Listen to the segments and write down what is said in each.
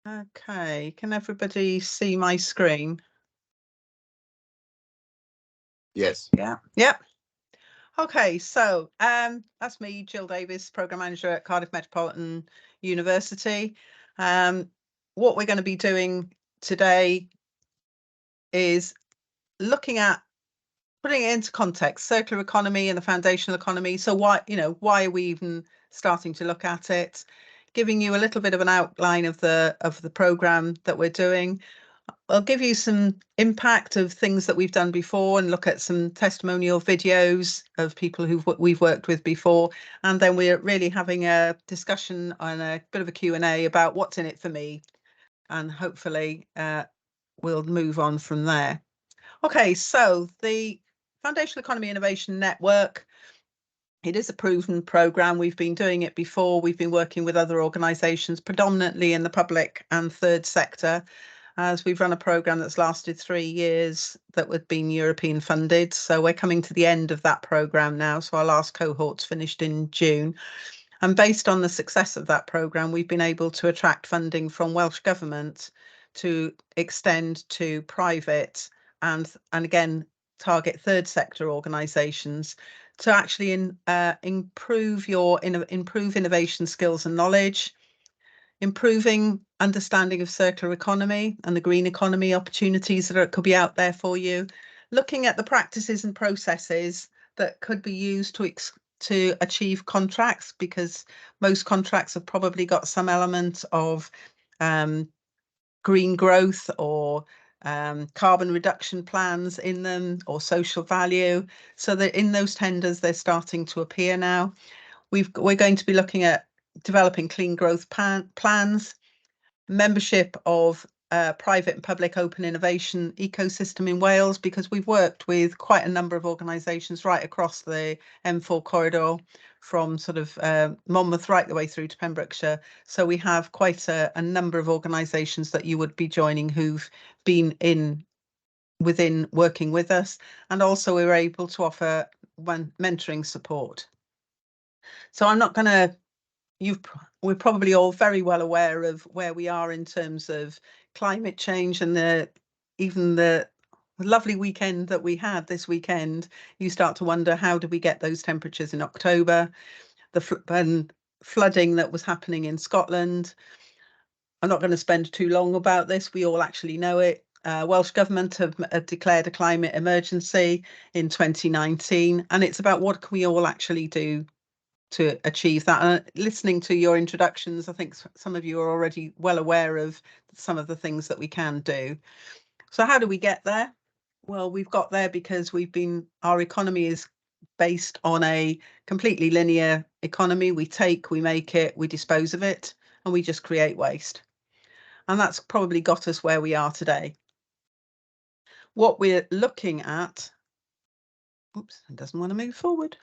Okay, can everybody see my screen? Yes. Yeah. Yep. Okay, so that's me, Jill Davis, Programme Manager at Cardiff Metropolitan University. What we're going to be doing today is looking at putting it into context, circular economy and the foundational economy. So why are we even starting to look at it? Giving you a little bit of an outline of the programme that we're doing. I'll give you some impact of things that we've done before and look at some testimonial videos of people we've worked with before. And then we're really having a discussion and a bit of a Q&A about what's in it for me. And hopefully we'll move on from there. Okay, so the Foundational Economy Innovation Network, it is a proven programme. We've been doing it before. We've been working with other organisations, predominantly in the public and third sector, as we've run a programme that's lasted 3 years that had been European funded. So we're coming to the end of that programme now. So our last cohort's finished in June. And based on the success of that programme, we've been able to attract funding from Welsh Government to extend to private and again, target third sector organisations to actually improve innovation skills and knowledge, improving understanding of circular economy and the green economy opportunities that could be out there for you, looking at the practices and processes that could be used to achieve contracts, because most contracts have probably got some element of green growth or carbon reduction plans in them or social value. So that in those tenders, they're starting to appear now. We're going to be looking at developing clean growth plans, membership of private and public open innovation ecosystem in Wales, because we've worked with quite a number of organisations right across the M4 corridor from sort of Monmouth right the way through to Pembrokeshire. So we have quite a number of organisations that you would be joining who've been within working with us, and also we were able to offer mentoring support. So I'm not going to we're probably all very well aware of where we are in terms of climate change, and even the lovely weekend that we had this weekend. You start to wonder, how did we get those temperatures in October? The flooding that was happening in Scotland. I'm not going to spend too long about this. We all actually know it. Welsh Government have declared a climate emergency in 2019, and it's about what can we all actually do to achieve that. And listening to your introductions, I think some of you are already well aware of some of the things that we can do. So how do we get there? Well, we've got there because our economy is based on a completely linear economy. We take, we make it, we dispose of it, and we just create waste. And that's probably got us where we are today. What we're looking at, oops, it doesn't want to move forward.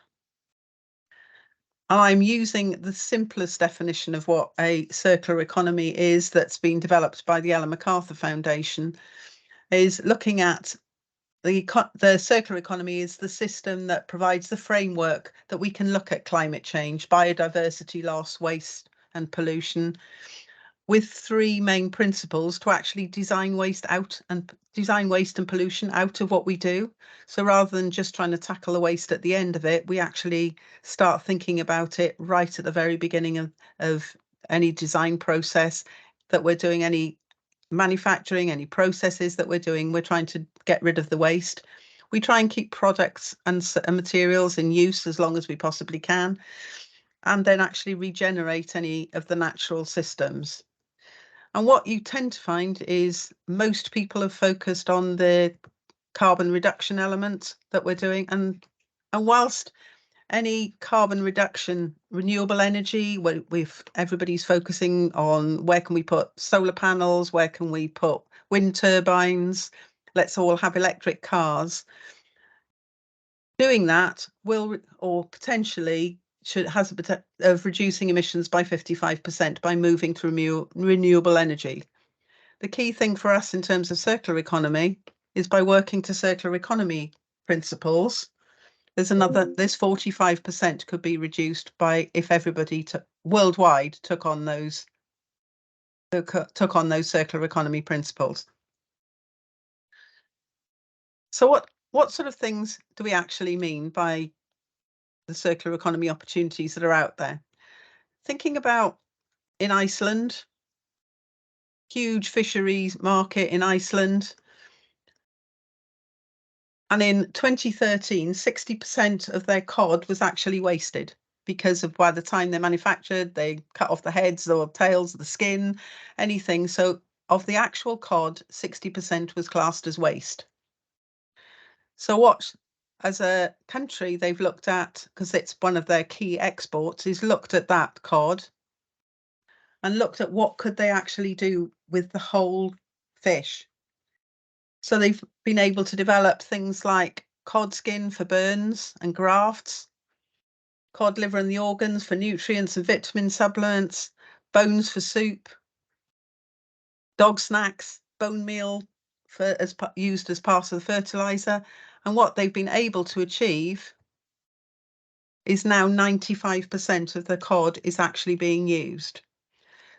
I'm using the simplest definition of what a circular economy is that's been developed by the Ellen MacArthur Foundation, is looking at the circular economy is the system that provides the framework that we can look at climate change, biodiversity loss, waste and pollution, with 3 main principles to actually design waste and pollution out of what we do. So rather than just trying to tackle the waste at the end of it, we actually start thinking about it right at the very beginning of any design process that we're doing, any manufacturing, any processes that we're doing. We're trying to get rid of the waste. We try and keep products and materials in use as long as we possibly can, and then actually regenerate any of the natural systems. And what you tend to find is most people have focused on the carbon reduction element that we're doing. And whilst any carbon reduction, renewable energy, everybody's focusing on where can we put solar panels, where can we put wind turbines, let's all have electric cars. Doing that will, or potentially has a potential of reducing emissions by 55% by moving to renewable energy. The key thing for us in terms of circular economy is by working to circular economy principles. This 45% could be reduced by if everybody worldwide took on those took on those circular economy principles. So what sort of things do we actually mean by the circular economy opportunities that are out there? Thinking about in Iceland, huge fisheries market in Iceland. And in 2013, 60% of their cod was actually wasted because of by the time they're manufactured, they cut off the heads or tails, the skin, anything. So of the actual cod, 60% was classed as waste. So what, as a country, they've looked at, because it's one of their key exports, is looked at that cod and looked at what could they actually do with the whole fish. So they've been able to develop things like cod skin for burns and grafts, cod liver and the organs for nutrients and vitamin supplements, bones for soup, dog snacks, bone meal for used as part of the fertilizer. And what they've been able to achieve is now 95% of the cod is actually being used.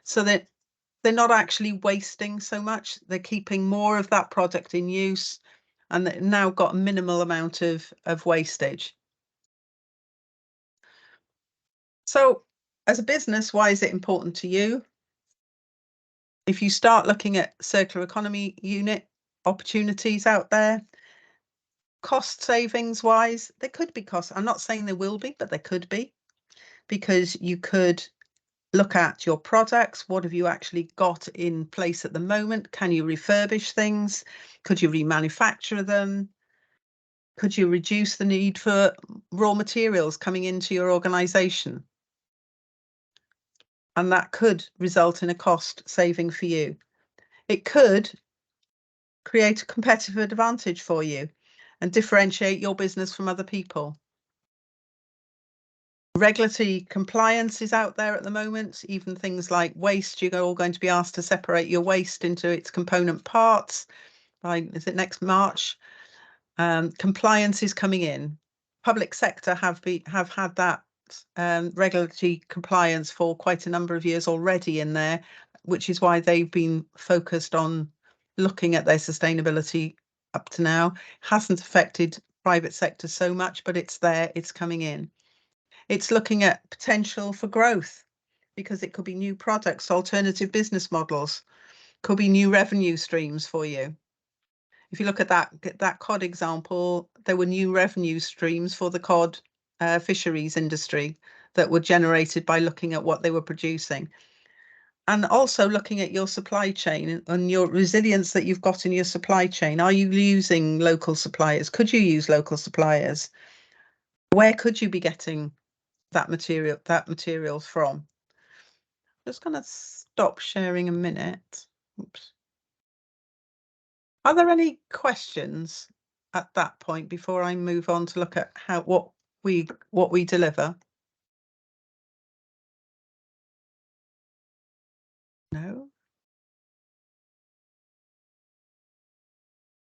So that they're not actually wasting so much. They're keeping more of that product in use, and they've now got a minimal amount of wastage. So as a business, why is it important to you? If you start looking at circular economy unit opportunities out there, cost savings wise, there could be costs. I'm not saying there will be, but there could be, because you could look at your products. What have you actually got in place at the moment? Can you refurbish things? Could you remanufacture them? Could you reduce the need for raw materials coming into your organization? And that could result in a cost saving for you. It could create a competitive advantage for you and differentiate your business from other people. Regulatory compliance is out there at the moment. Even things like waste, you're all going to be asked to separate your waste into its component parts by, is it next March? Compliance is coming in. Public sector have had that regulatory compliance for quite a number of years already in there, which is why they've been focused on looking at their sustainability up to now. Hasn't affected private sector so much, but it's there, it's coming in. It's looking at potential for growth, because it could be new products, alternative business models, could be new revenue streams for you. If you look at that cod example, there were new revenue streams for the cod fisheries industry that were generated by looking at what they were producing. And also looking at your supply chain and your resilience that you've got in your supply chain. Are you using local suppliers? Could you use local suppliers? Where could you be getting that material from? Just going to stop sharing a minute. Oops. Are there any questions at that point before I move on to look at what we deliver? No?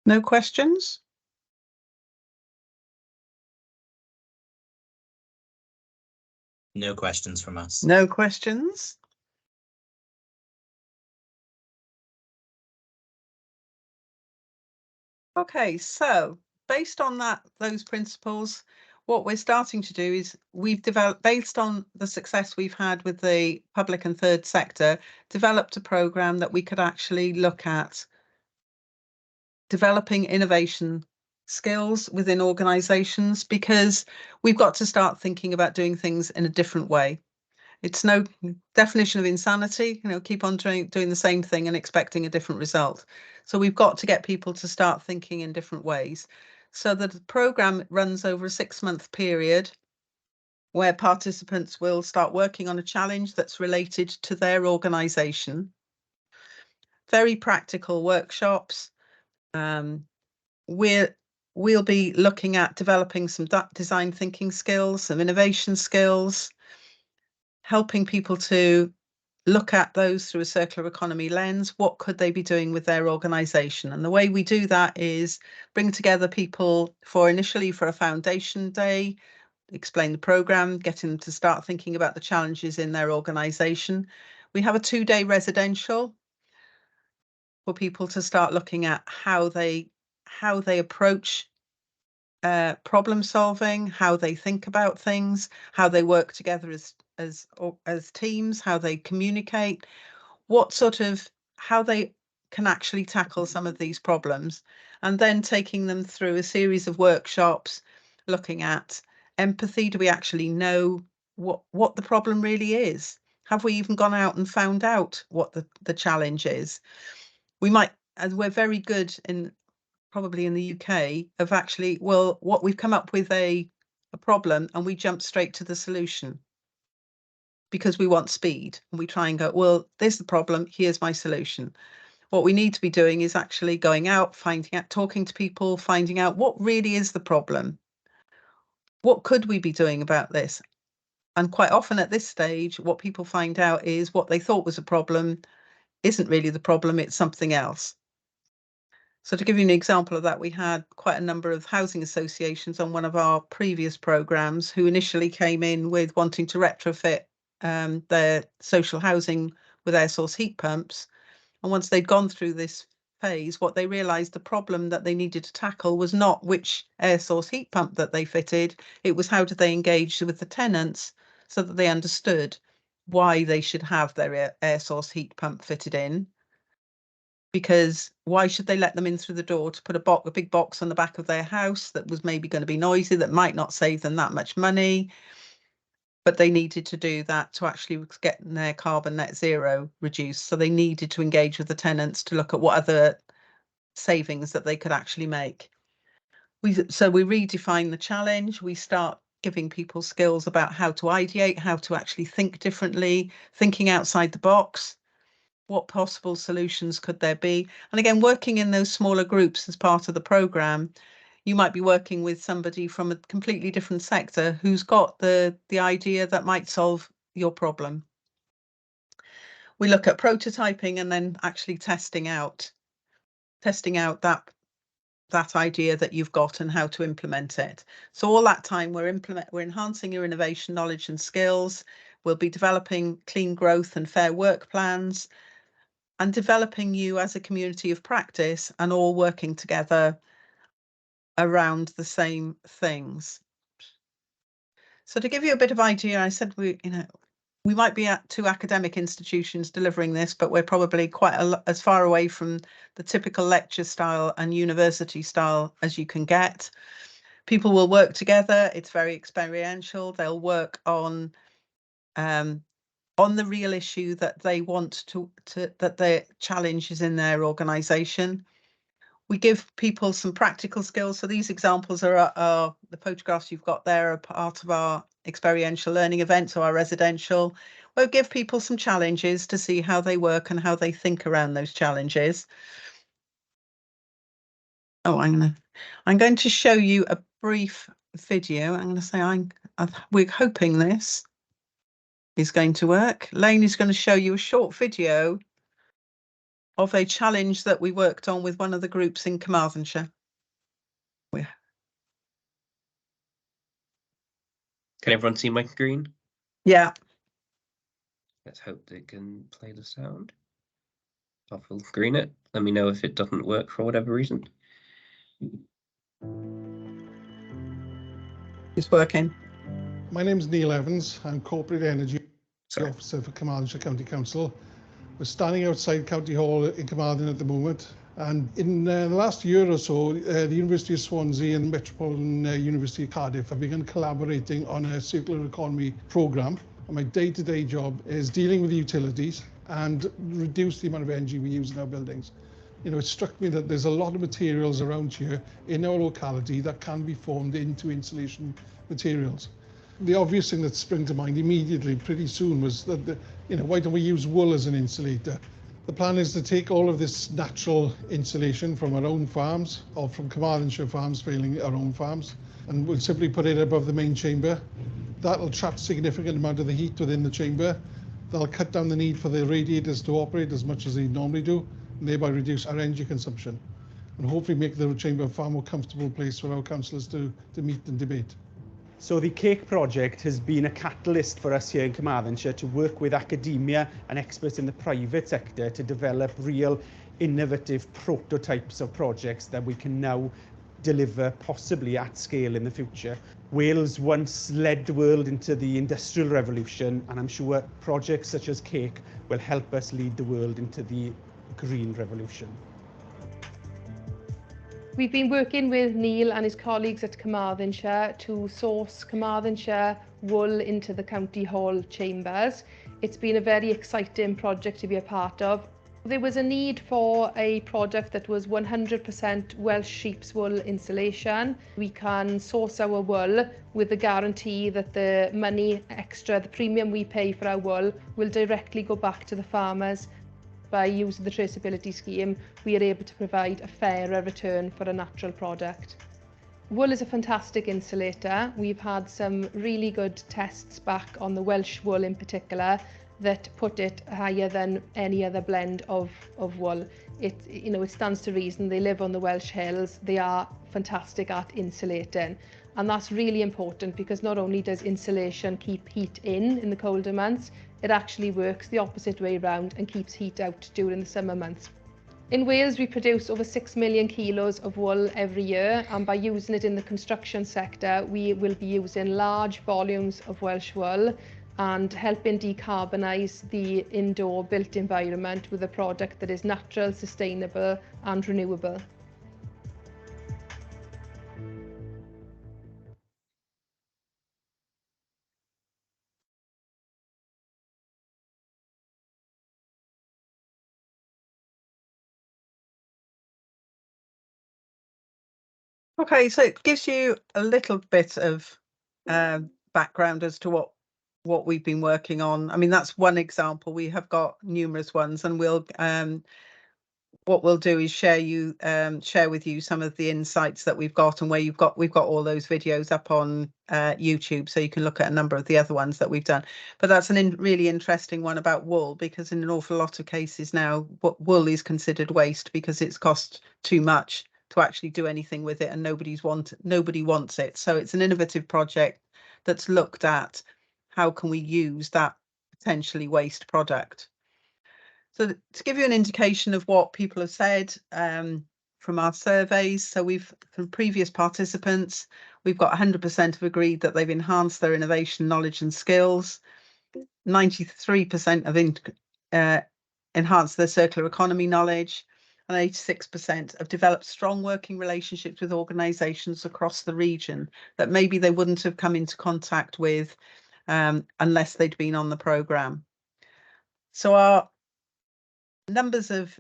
No questions? No questions from us. No questions? Okay, so based on those principles, what we're starting to do is we've developed, based on the success we've had with the public and third sector, developed a programme that we could actually look at developing innovation skills within organisations, because we've got to start thinking about doing things in a different way. It's no definition of insanity, keep on doing the same thing and expecting a different result. So we've got to get people to start thinking in different ways. So the programme runs over a 6-month period where participants will start working on a challenge that's related to their organisation. Very practical workshops. We'll be looking at developing some design thinking skills, some innovation skills, helping people to look at those through a circular economy lens. What could they be doing with their organisation? And the way we do that is bring together people initially for a foundation day, explain the programme, getting them to start thinking about the challenges in their organisation. We have a 2-day residential for people to start looking at how they approach problem solving, how they think about things, how they work together as teams, how they communicate, how they can actually tackle some of these problems, and then taking them through a series of workshops looking at empathy. Do we actually know what the problem really is? Have we even gone out and found out what the challenge is? We might, as we're very good in probably in the UK, of actually, well, what we've come up with a problem and we jump straight to the solution because we want speed, and we try and go, well, there's the problem, here's my solution. What we need to be doing is actually going out, finding out, talking to people, finding out what really is the problem. What could we be doing about this? And quite often at this stage, what people find out is what they thought was a problem isn't really the problem, it's something else. So to give you an example of that, we had quite a number of housing associations on one of our previous programmes who initially came in with wanting to retrofit their social housing with air source heat pumps. And once they'd gone through this phase, what they realised the problem that they needed to tackle was not which air source heat pump that they fitted, it was how did they engage with the tenants so that they understood why they should have their air source heat pump fitted in. Because why should they let them in through the door to put a big box on the back of their house that was maybe going to be noisy, that might not save them that much money, but they needed to do that to actually get their carbon net zero reduced. So they needed to engage with the tenants to look at what other savings that they could actually make. So we redefine the challenge. We start giving people skills about how to ideate, how to actually think differently, thinking outside the box. What possible solutions could there be? And again, working in those smaller groups as part of the programme, you might be working with somebody from a completely different sector who's got the idea that might solve your problem. We look at prototyping and then actually testing out that idea that you've got and how to implement it. So all that time we're enhancing your innovation knowledge and skills. We'll be developing clean growth and fair work plans, and developing you as a community of practice and all working together around the same things. So to give you a bit of idea, I said we might be at 2 academic institutions delivering this, but we're probably quite as far away from the typical lecture style and university style as you can get. People will work together. It's very experiential. They'll work on the real issue that they want that their challenge is in their organisation. We give people some practical skills. So these examples are the photographs you've got there are part of our experiential learning events or our residential. We'll give people some challenges to see how they work and how they think around those challenges. Oh, I'm going to show you a brief video. I'm going to say we're hoping this is going to work. Lane is going to show you a short video of a challenge that we worked on with one of the groups in Carmarthenshire. Can everyone see my screen? Yeah. Let's hope they can play the sound. I'll full screen it. Let me know if it doesn't work for whatever reason. It's working. My name is Neil Evans. I'm Corporate Energy Officer for Carmarthenshire County Council. We're standing outside County Hall in Carmarthen at the moment. And in the last year or so, the University of Swansea and Metropolitan University of Cardiff have begun collaborating on a circular economy programme. And my day-to-day job is dealing with the utilities and reduce the amount of energy we use in our buildings. You know, it struck me that there's a lot of materials around here in our locality that can be formed into insulation materials. The obvious thing that sprang to mind immediately, pretty soon, was that, why don't we use wool as an insulator? The plan is to take all of this natural insulation from our own farms, or from Carmarthenshire farms failing our own farms, and we'll simply put it above the main chamber. That'll trap a significant amount of the heat within the chamber. That'll cut down the need for the radiators to operate as much as they normally do, and thereby reduce our energy consumption, and hopefully make the chamber a far more comfortable place for our councillors to meet and debate. So the CEIC project has been a catalyst for us here in Carmarthenshire to work with academia and experts in the private sector to develop real innovative prototypes of projects that we can now deliver possibly at scale in the future. Wales once led the world into the Industrial Revolution, and I'm sure projects such as CEIC will help us lead the world into the Green Revolution. We've been working with Neil and his colleagues at Carmarthenshire to source Carmarthenshire wool into the County Hall chambers. It's been a very exciting project to be a part of. There was a need for a product that was 100% Welsh sheep's wool insulation. We can source our wool with the guarantee that the money extra, the premium we pay for our wool, will directly go back to the farmers. By using the traceability scheme, we are able to provide a fairer return for a natural product. Wool is a fantastic insulator. We've had some really good tests back on the Welsh wool in particular that put it higher than any other blend of wool. It stands to reason. They live on the Welsh hills. They are fantastic at insulating. And that's really important because not only does insulation keep heat in the colder months, it actually works the opposite way around and keeps heat out during the summer months. In Wales, we produce over 6 million kilos of wool every year, and by using it in the construction sector, we will be using large volumes of Welsh wool and helping decarbonise the indoor built environment with a product that is natural, sustainable and renewable. Okay, so it gives you a little bit of background as to what we've been working on. I mean, that's one example. We have got numerous ones, and we'll what we'll do is share with you some of the insights that we've got, and where we've got all those videos up on YouTube, so you can look at a number of the other ones that we've done. But that's a really interesting one about wool, because in an awful lot of cases now, wool is considered waste because it's cost too much to actually do anything with it, and nobody wants it. So it's an innovative project that's looked at how can we use that potentially waste product. So to give you an indication of what people have said from our surveys, so from previous participants, we've got 100% have agreed that they've enhanced their innovation, knowledge and skills. 93% have enhanced their circular economy knowledge, and 86% have developed strong working relationships with organisations across the region that maybe they wouldn't have come into contact with unless they'd been on the programme. So our numbers of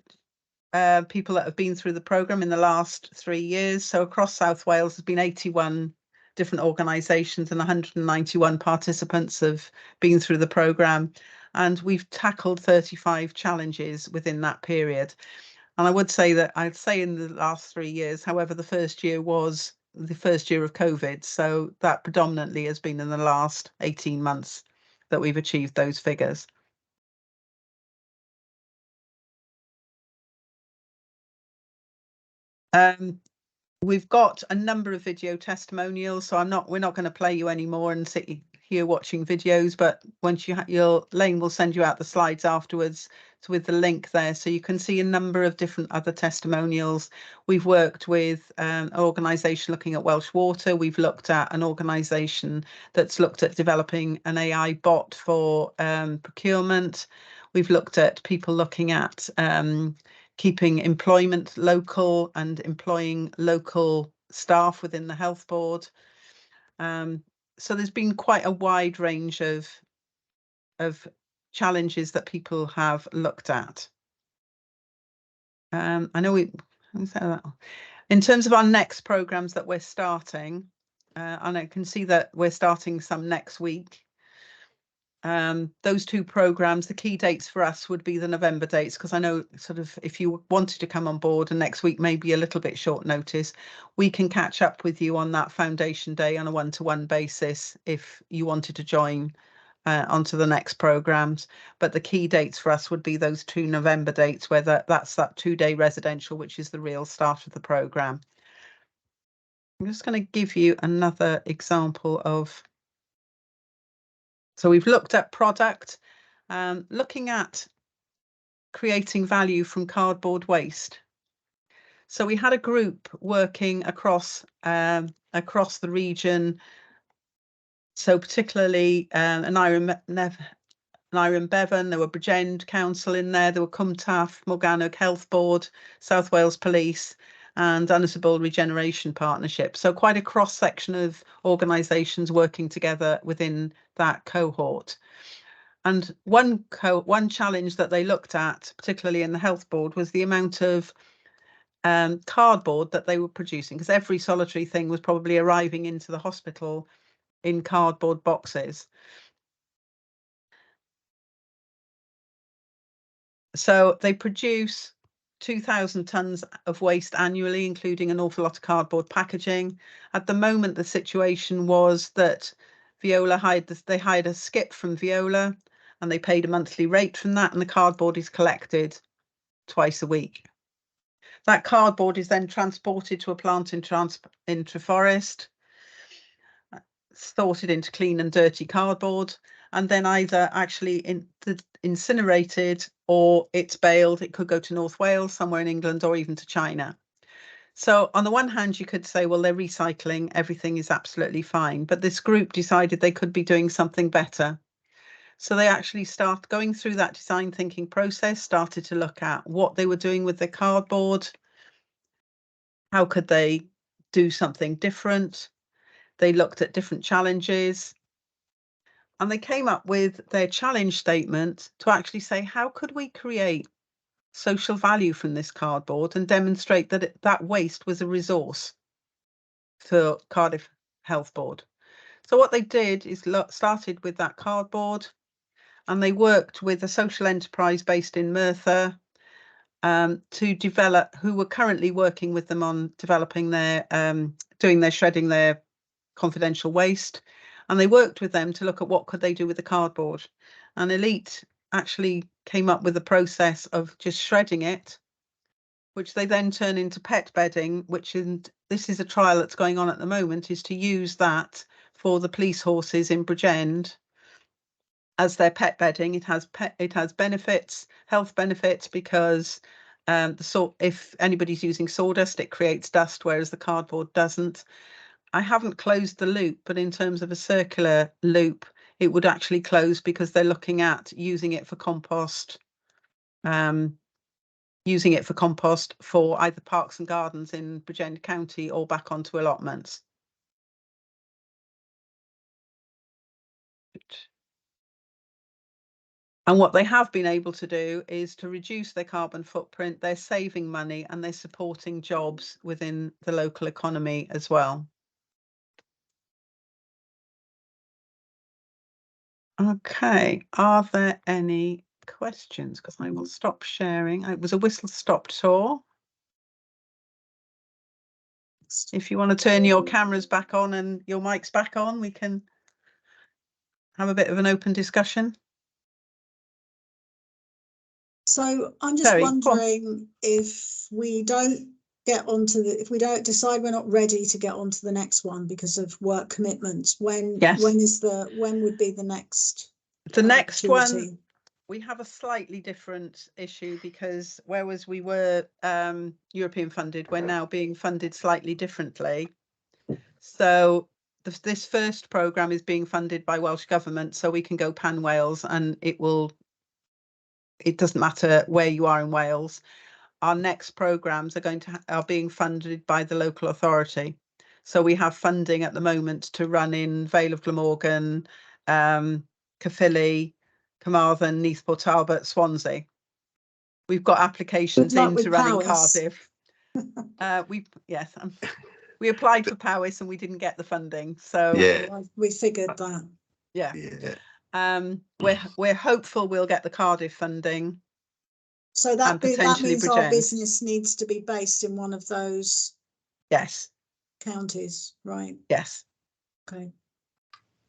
people that have been through the programme in the last 3 years, so across South Wales there's been 81 different organisations and 191 participants have been through the programme, and we've tackled 35 challenges within that period. And I would say that I'd say in the last 3 years, however, the first year was the first year of COVID, so that predominantly has been in the last 18 months that we've achieved those figures. We've got a number of video testimonials, so we're not going to play you anymore and sit here watching videos, but once Lane will send you out the slides afterwards with the link there, so you can see a number of different other testimonials. We've worked with an organisation looking at Welsh water. We've looked at an organisation that's looked at developing an AI bot for procurement. We've looked at people looking at keeping employment local and employing local staff within the health board. So there's been quite a wide range of challenges that people have looked at. I know in terms of our next programmes that we're starting, and I can see that we're starting some next week. Those two programmes, the key dates for us would be the November dates, because I know sort of if you wanted to come on board and next week may be a little bit short notice, we can catch up with you on that foundation day on a one-to-one basis if you wanted to join onto the next programmes. But the key dates for us would be those two November dates, where that's that 2-day residential, which is the real start of the programme. I'm just going to give you another example of. So we've looked at product, looking at creating value from cardboard waste. So we had a group working across the region. So particularly Aneurin Bevan, there were Bridgend Council in there, there were Cwmtaf, Morgannwg Health Board, South Wales Police, and Ynysybwl Regeneration Partnership. So quite a cross section of organisations working together within that cohort. And one challenge that they looked at, particularly in the health board, was the amount of cardboard that they were producing, because every solitary thing was probably arriving into the hospital in cardboard boxes. So they produce 2,000 tonnes of waste annually, including an awful lot of cardboard packaging. At the moment, the situation was that Veolia hired a skip from Veolia, and they paid a monthly rate from that, and the cardboard is collected twice a week. That cardboard is then transported to a plant in Treforest, sorted into clean and dirty cardboard, and then either actually incinerated or it's baled. It could go to North Wales, somewhere in England, or even to China. So on the one hand, you could say, well, they're recycling, everything is absolutely fine. But this group decided they could be doing something better. So they actually started going through that design thinking process, started to look at what they were doing with their cardboard. How could they do something different? They looked at different challenges, and they came up with their challenge statement to actually say, how could we create social value from this cardboard and demonstrate that that waste was a resource for Cardiff Health Board? So what they did is started with that cardboard, and they worked with a social enterprise based in Merthyr to develop, who were currently working with them on developing their, shredding their confidential waste. And they worked with them to look at what could they do with the cardboard. And Elite actually came up with a process of just shredding it, which they then turn into pet bedding, this is a trial that's going on at the moment, is to use that for the police horses in Bridgend as their pet bedding. It has benefits, health benefits, because if anybody's using sawdust, it creates dust, whereas the cardboard doesn't. I haven't closed the loop, but in terms of a circular loop, it would actually close, because they're looking at using it for compost, for either parks and gardens in Bridgend County or back onto allotments. And what they have been able to do is to reduce their carbon footprint. They're saving money and they're supporting jobs within the local economy as well. Okay, are there any questions? Because I will stop sharing. It was a whistle-stop tour. If you want to turn your cameras back on and your mics back on, we can have a bit of an open discussion. So I'm just wondering, if we don't get onto if we don't decide we're not ready to get onto the next one because of work commitments, when would be the next? The next one, we have a slightly different issue, because whereas we were European funded, we're now being funded slightly differently. So this first programme is being funded by Welsh Government, so we can go pan Wales, and it doesn't matter where you are in Wales. Our next programmes are being funded by the local authority. So we have funding at the moment to run in Vale of Glamorgan, Caerphilly, Carmarthen, Neath Port Talbot, Swansea. We've got applications in to run in Cardiff. We applied for Powys and we didn't get the funding. So yeah, we figured that. Yeah. We're hopeful we'll get the Cardiff funding. So that means our business needs to be based in one of those counties, right? Yes. Okay.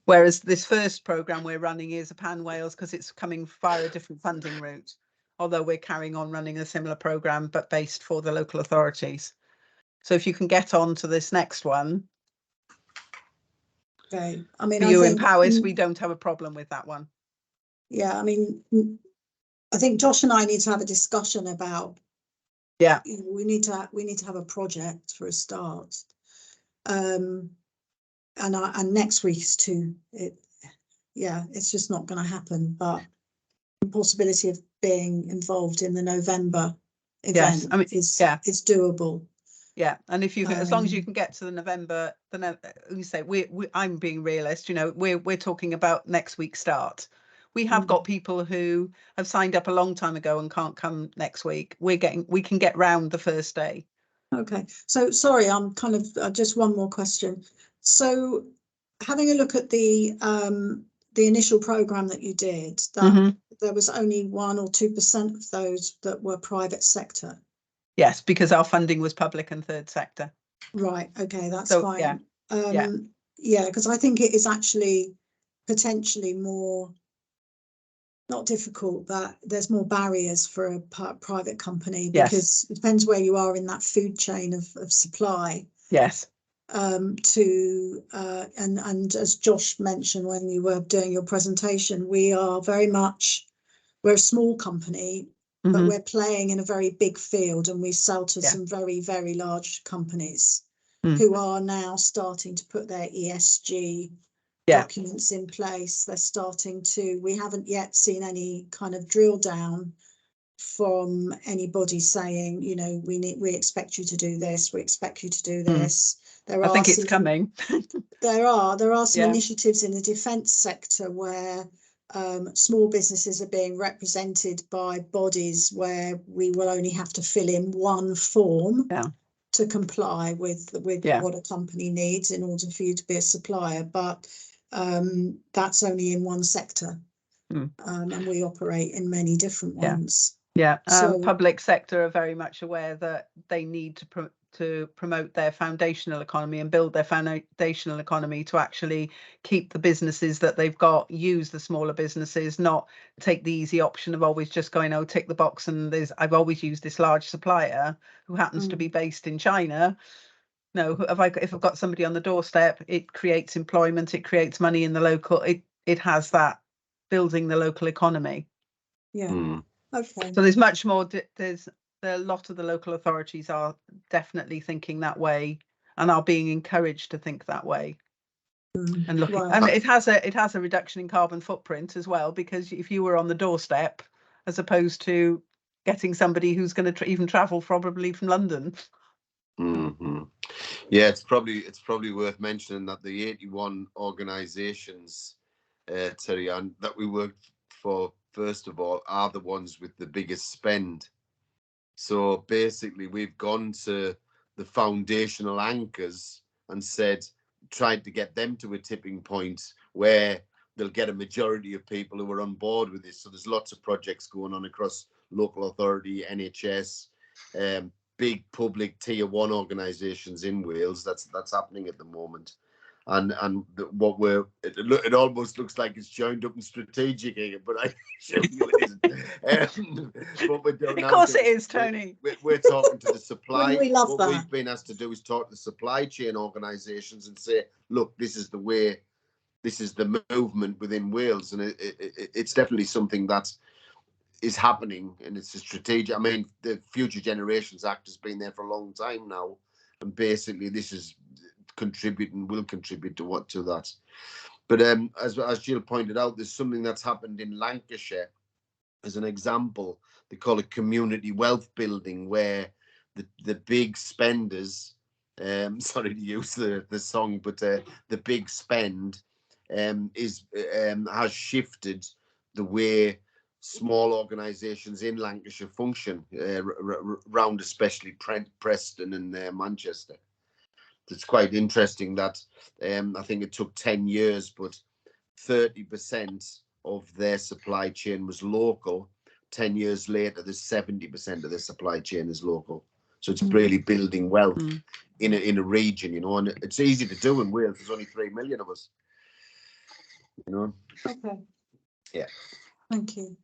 Whereas this first programme we're running is a pan Wales, because it's coming via a different funding route, although we're carrying on running a similar programme but based for the local authorities. So if you can get on to this next one. Okay. I mean, for you in Powys, we don't have a problem with that one. Yeah, I mean, I think Josh and I need to have a discussion about. Yeah, we need to have a project for a start. And next week's too. It's just not going to happen. But the possibility of being involved in the November event is doable. Yeah, and if you can, as long as you can get to the November, you say I'm being realist. You know, we're talking about next week's start. We have got people who have signed up a long time ago and can't come next week. We can get round the first day. Okay, so sorry, I'm kind of just one more question. So, having a look at the initial program that you did, that there was only 1 or 2% of those that were private sector. Yes, because our funding was public and third sector. Right. Okay, that's fine. Yeah, because I think it is actually potentially more, not difficult, but there's more barriers for a private company because it depends where you are in that food chain of supply. Yes. And as Josh mentioned when you were doing your presentation, we're a small company, but we're playing in a very big field, and we sell to some very, very large companies who are now starting to put their ESG documents in place. They're starting to, we haven't yet seen any kind of drill down from anybody saying, you know, we expect you to do this, we expect you to do this. I think it's coming. There are some initiatives in the defence sector where small businesses are being represented by bodies where we will only have to fill in one form to comply with what a company needs in order for you to be a supplier, but that's only in one sector, and we operate in many different ones. So public sector are very much aware that they need to promote their foundational economy and build their foundational economy to actually keep the businesses that they've got, use the smaller businesses, not take the easy option of always just going, oh, tick the box, and I've always used this large supplier who happens to be based in China. No, if I've got somebody on the doorstep, it creates employment, it creates money in the local, it has that building the local economy. Okay. So there's much more, a lot of the local authorities are definitely thinking that way and are being encouraged to think that way. And looking, and it has a reduction in carbon footprint as well, because if you were on the doorstep, as opposed to getting somebody who's going to even travel probably from London. Yeah, it's probably worth mentioning that the 81 organisations, Terry, and that we worked for, first of all, are the ones with the biggest spend. So basically, we've gone to the foundational anchors and tried to get them to a tipping point where they'll get a majority of people who are on board with this. So there's lots of projects going on across local authority, NHS, big public tier 1 organisations in Wales. That's happening at the moment. And it almost looks like it's joined up in strategic here, but I assure you it isn't. Of course it is, Tony. We're talking to the supply. We love that. We've been asked to do is talk to the supply chain organisations and say, look, this is the way, this is the movement within Wales, and it's definitely something that is happening, and it's a strategic. I mean, the Future Generations Act has been there for a long time now, and basically this is will contribute to that. But as Jill pointed out, there's something that's happened in Lancashire as an example. They call it community wealth building, where the big spenders, sorry to use the song, but the big spend has shifted the way small organisations in Lancashire function, around especially Preston and Manchester. It's quite interesting that I think it took 10 years, but 30% of their supply chain was local. 10 years later, there's 70% of their supply chain is local. So it's really building wealth in a region, you know, and it's easy to do in Wales. There's only 3 million of us, you know. Okay. Yeah. Thank you.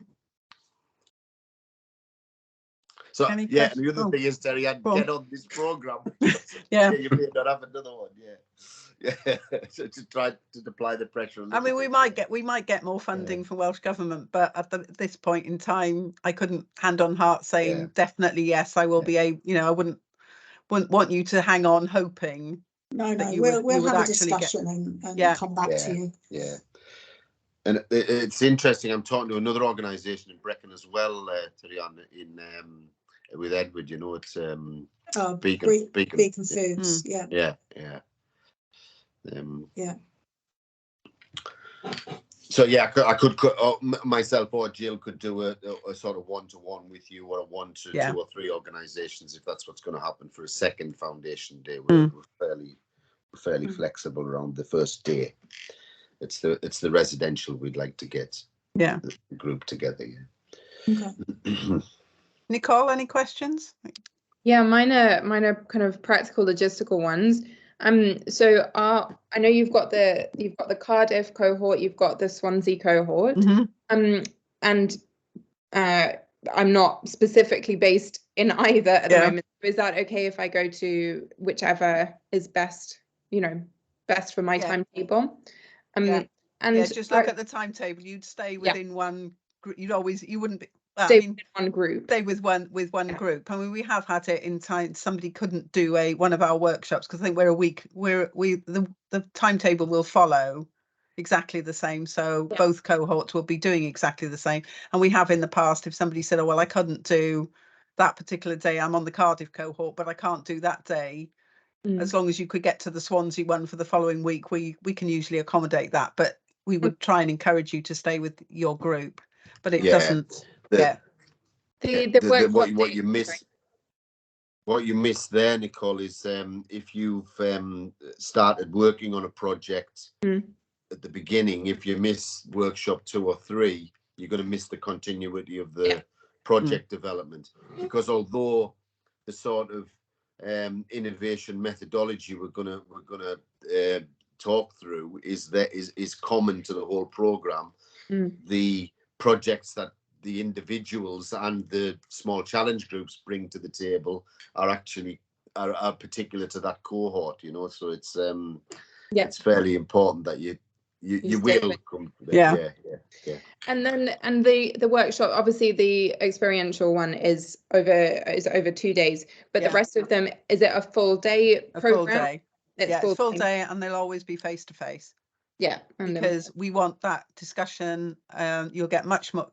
So and the other thing is, Terry, I'd get on this program. You may not have another one. Yeah, so to try to apply the pressure. I mean, we might get more funding from Welsh Government, but at this point in time, I couldn't hand on heart saying definitely yes, I will be able. You know, I wouldn't want you to hang on hoping. No, that you we'll would have a actually discussion and come back to you. Yeah. And it's interesting. I'm talking to another organisation in Brecon as well, Tarian, in with Edward. You know, it's Beacon Foods. Yeah. So yeah, I could myself or Jill could do a sort of one-to-one with you, or a 1 to 2 or 3 organisations, if that's what's going to happen for a second foundation day. We're fairly flexible around the first day. It's the residential we'd like to get. Yeah. The group together. Okay. Nicole, any questions? Yeah, mine are kind of practical logistical ones. So I know you've got the Cardiff cohort, you've got the Swansea cohort, and I'm not specifically based in either at the moment. Is that okay if I go to whichever is best, best for my timetable? And just look at the timetable. You'd stay within one group. You wouldn't be. Stay with one group. Stay with one group. I mean, we have had it in time. Somebody couldn't do one of our workshops because I think we're a week. The timetable will follow exactly the same. So both cohorts will be doing exactly the same. And we have in the past, if somebody said, "Oh well, I couldn't do that particular day. I'm on the Cardiff cohort, but I can't do that day." As long as you could get to the Swansea one for the following week, we can usually accommodate that. But we would try and encourage you to stay with your group. But it doesn't. What you miss there, Nicole, is if you've started working on a project at the beginning, if you miss workshop 2 or 3, you're going to miss the continuity of the project development, because although the sort of innovation methodology we're gonna talk through is common to the whole program, the projects that the individuals and the small challenge groups bring to the table are actually are particular to that cohort, so it's fairly important that you will come to that. And the workshop, obviously the experiential one is over 2 days, but the rest of them, is it a full day program? Full day. It's full day, and they'll always be face to face. Yeah, because we want that discussion. You'll get much more.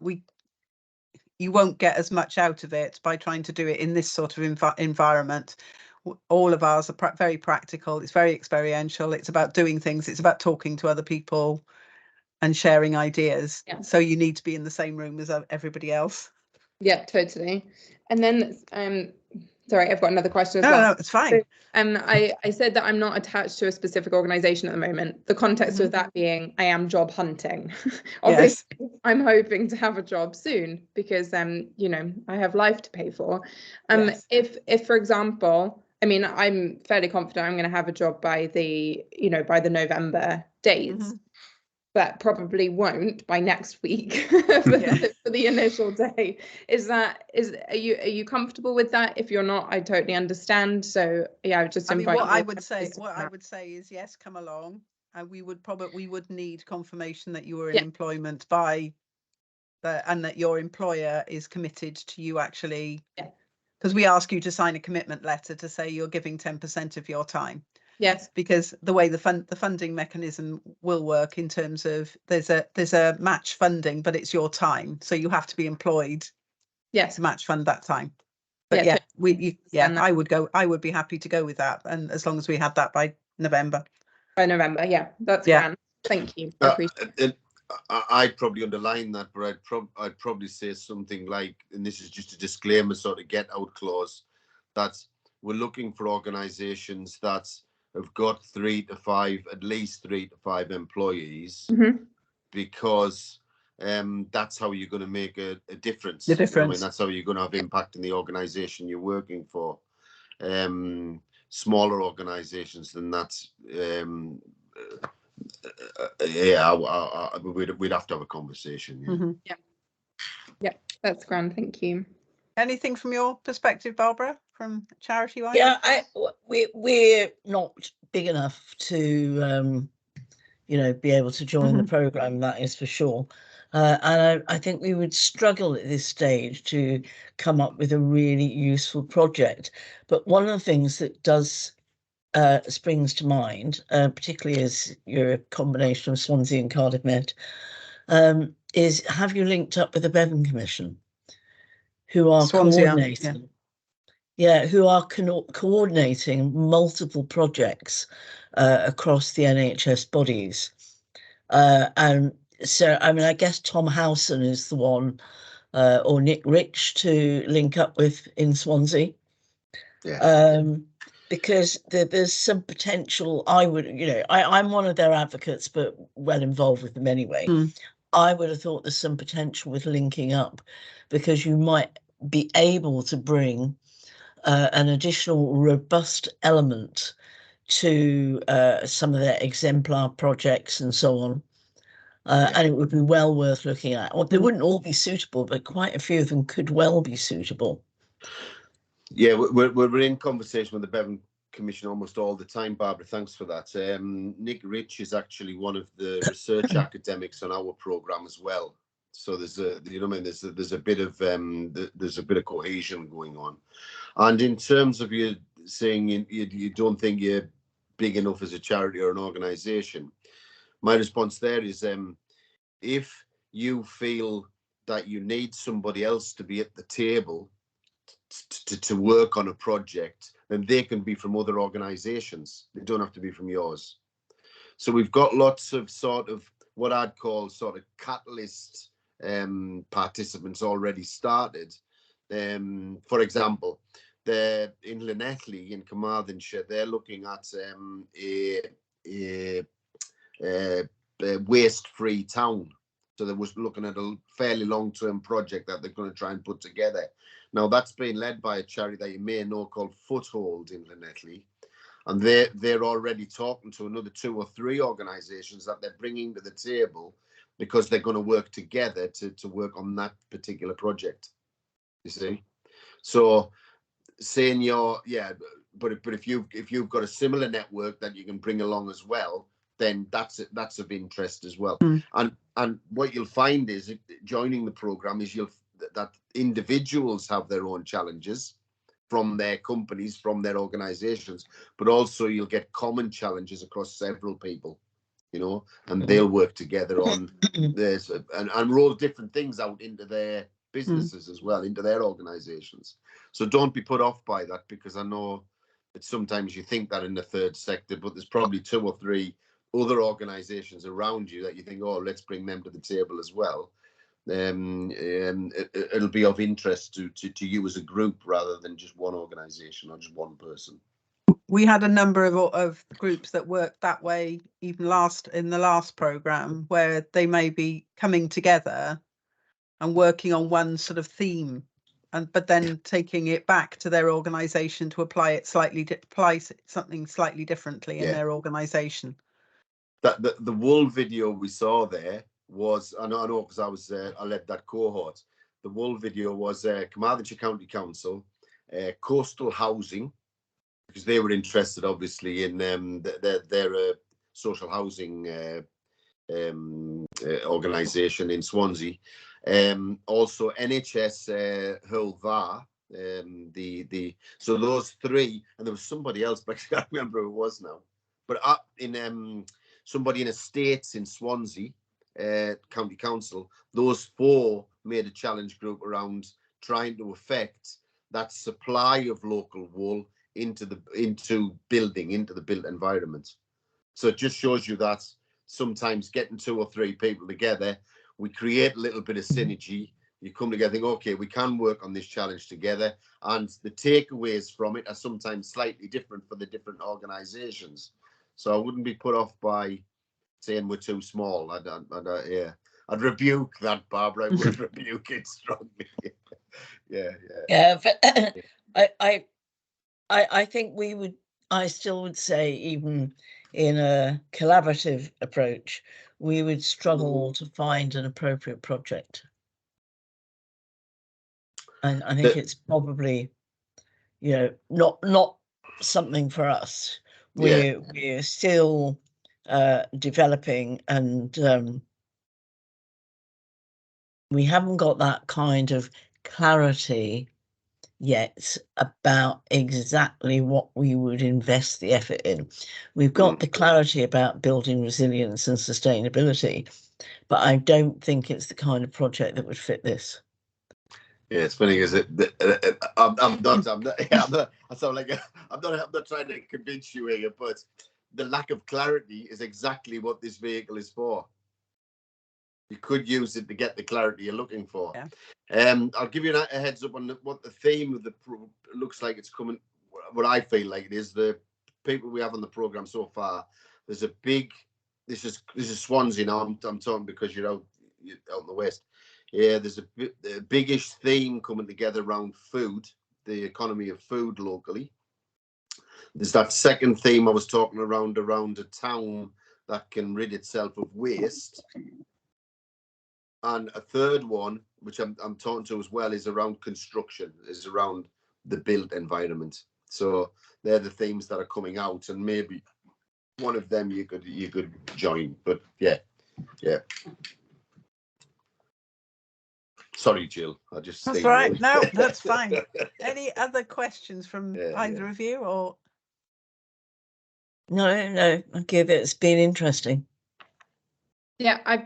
You won't get as much out of it by trying to do it in this sort of environment. All of ours are very practical. It's very experiential. It's about doing things. It's about talking to other people and sharing ideas. So you need to be in the same room as everybody else. Yeah, totally. And then sorry, I've got another question as well. No, it's fine. So, I said that I'm not attached to a specific organisation at the moment. The context of that being I am job hunting. Obviously, I'm hoping to have a job soon because I have life to pay for. If for example, I mean, I'm fairly confident I'm going to have a job by the November dates. But probably won't by next week for the initial day. Are you comfortable with that? If you're not, I totally understand. So I just invite what I would say is yes, come along, and we would need confirmation that you were in employment and that your employer is committed to you actually. Because we ask you to sign a commitment letter to say you're giving 10% of your time. Yes, because the way the funding mechanism will work in terms of there's a match funding, but it's your time, so you have to be employed. To match fund that time. But I would be happy to go with that, and as long as we had that by November. By November, that's grand. Thank you. I appreciate it. I'd probably underline that, but I'd probably say something like, and this is just a disclaimer, sort of get out clause, that we're looking for organisations that have got at least 3 to 5 employees, because that's how you're going to make a difference. The difference. I mean, that's how you're going to have impact in the organisation you're working for. Smaller organisations than that, we'd have to have a conversation. Yeah, that's grand. Thank you. Anything from your perspective, Barbara? from charity wise? Yeah, we're not big enough to you know, be able to join the programme, that is for sure. And I think we would struggle at this stage to come up with a really useful project. But one of the things that does springs to mind, particularly as you're a combination of Swansea and Cardiff Met, is have you linked up with the Bevan Commission, who are coordinating? Yeah, who are coordinating multiple projects across the NHS bodies. And so, I mean, I guess Tom Howson is the one, or Nick Rich, to link up with in Swansea. Yeah. Because there's some potential. I would, you know, I'm one of their advocates, but well involved with them anyway. I would have thought there's some potential with linking up, because you might be able to bring an additional robust element to some of their exemplar projects and so on. And it would be well worth looking at. Well, they wouldn't all be suitable, but quite a few of them could well be suitable. Yeah, we're in conversation with the Bevan Commission almost all the time, Barbara. Thanks for that. Nick Rich is actually one of the research academics on our programme as well. So there's a, you know, I mean, there's a bit of cohesion going on. And in terms of you saying you don't think you're big enough as a charity or an organisation, my response there is, if you feel that you need somebody else to be at the table to work on a project, then they can be from other organisations. They don't have to be from yours. So we've got lots of sort of what I'd call sort of catalyst participants already started. For example, they're in Llanelli in Carmarthenshire. They're looking at a waste-free town. So they was looking at a fairly long-term project that they're going to try and put together. Now, that's being led by a charity that you may know called Foothold in Llanelli. And they're already talking to another 2 or 3 organisations that they're bringing to the table, because they're going to work together to work on that particular project. You see? So saying but if you've got a similar network that you can bring along as well, then that's of interest as well. And what you'll find is, joining the programme, is that individuals have their own challenges from their companies, from their organisations, but also you'll get common challenges across several people, you know, and they'll work together on this and roll different things out into their businesses as well, into their organisations. So don't be put off by that, because I know that sometimes you think that in the third sector, but there's probably 2 or 3 other organisations around you that you think, oh, let's bring them to the table as well. It'll be of interest to you as a group, rather than just one organisation or just one person. We had a number of groups that worked that way, even in the last programme, where they may be coming together and working on one sort of theme, but then taking it back to their organisation to apply something slightly differently in their organisation. That the wool video we saw there was, I know because I led that cohort. The wool video was Carmarthenshire County Council, coastal housing, because they were interested obviously in their social housing organisation in Swansea. Also NHS Hull VAR. So those 3, and there was somebody else, but I can't remember who it was now. But in somebody in estates in Swansea County Council, those 4 made a challenge group around trying to affect that supply of local wool into the built environment. So it just shows you that sometimes getting 2 or 3 people together, we create a little bit of synergy. You come together, think, okay, we can work on this challenge together, and the takeaways from it are sometimes slightly different for the different organisations. So I wouldn't be put off by saying we're too small. I'd rebuke that, Barbara. I would rebuke it strongly. Yeah. But I think I still would say, even in a collaborative approach, we would struggle to find an appropriate project. And I think it's probably, not something for us. We're still developing, and we haven't got that kind of clarity yet about exactly what we would invest the effort in. We've got the clarity about building resilience and sustainability, but I don't think it's the kind of project that would fit this. Yeah, it's funny because I'm not trying to convince you here, but the lack of clarity is exactly what this vehicle is for. You could use it to get the clarity you're looking for. Yeah. I'll give you a heads up on what the theme of the looks like. It's coming. What I feel like it is, the people we have on the program so far. There's a big. This is Swansea now. I'm talking because you're out in the west. Yeah, there's a biggish theme coming together around food, the economy of food locally. There's that second theme I was talking around a town that can rid itself of waste. And a third one, which I'm talking to as well, is around construction, is around the built environment. So they're the themes that are coming out, and maybe one of them you could join. But yeah. Sorry, Jill. That's right. No, that's fine. Any other questions from either of you, or? No. Okay, it's been interesting. Yeah, I've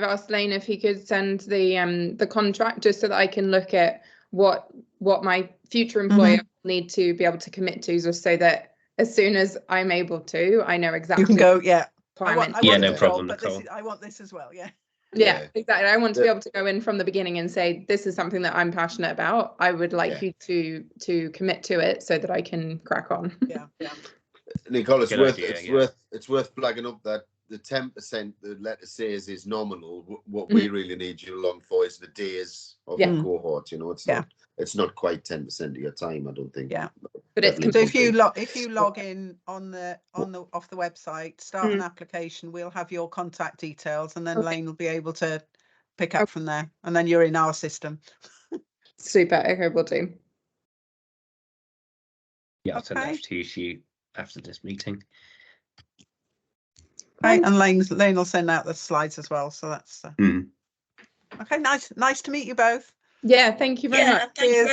asked Lane if he could send the contract just so that I can look at what my future employer will need to be able to commit to, just so that as soon as I'm able to, I know exactly. You can go, yeah. I want no problem, but I want this as well, yeah. Yeah, exactly. I want to be able to go in from the beginning and say, this is something that I'm passionate about. I would like you to commit to it so that I can crack on. Yeah. Nicole, it's worth flagging up that the 10% the letter says is nominal. What we really need you along for is the days of the cohort. It's not quite 10% of your time, I don't think. Yeah, but it's so if you log in on the off the website, start an application, we'll have your contact details, and then Lane will be able to pick up from there, and then you're in our system. Super. Okay, will do. Yeah, I'll send that to you after this meeting. Right, and Lane will send out the slides as well. So that's okay. Nice to meet you both. Yeah, thank you very much. Cheers.